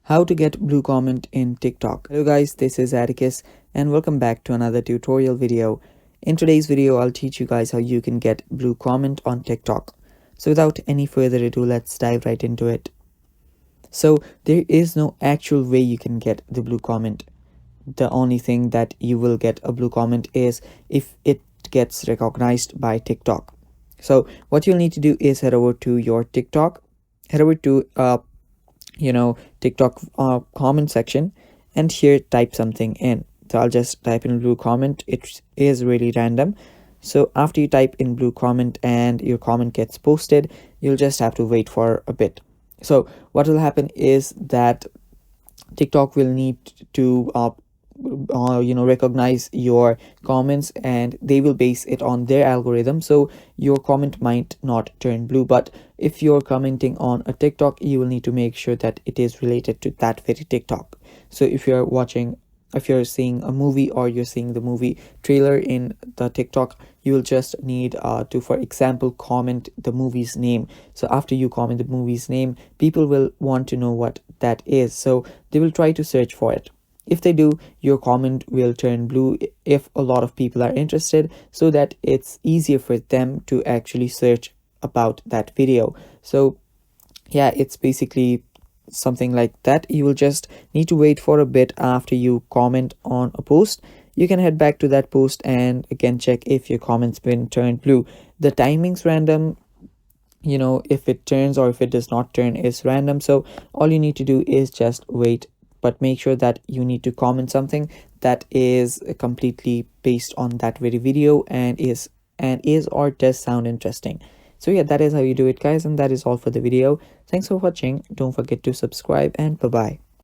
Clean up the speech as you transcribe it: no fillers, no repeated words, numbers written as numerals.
How to get blue comment in TikTok. Hello guys, this is Atticus and welcome back to another tutorial video. In today's video, I'll teach you guys how you can get blue comment on TikTok. So without any further ado, let's dive right into it. So there is no actual way you can get the blue comment. The only thing that you will get a blue comment is if it gets recognized by TikTok. So what you'll need to do is head over to your TikTok, head over to TikTok comment section, and here type something in. So I'll just type in blue comment. It is really random. So after you type in blue comment and your comment gets posted, you'll just have to wait for a bit. So what will happen is that TikTok will need to recognize your comments, and they will base it on their algorithm, so your comment might not turn blue. But if you're commenting on a TikTok, you will need to make sure that it is related to that very TikTok. So if you're seeing a movie or you're seeing the movie trailer in the TikTok, you will just need to, for example, comment the movie's name. So after you comment the movie's name, people will want to know what that is, so they will try to search for it. If they do, your comment will turn blue if a lot of people are interested, so that it's easier for them to actually search about that video. So yeah, it's basically something like that. You will just need to wait for a bit after you comment on a post. You can head back to that post and again check if your comment's been turned blue. The timing's random, if it turns or if it does not turn is random. So all you need to do is just wait, but make sure that you need to comment something that is completely based on that very video and is or does sound interesting. So yeah, that is how you do it, guys, and that is all for the video. Thanks for watching. Don't forget to subscribe, and bye bye.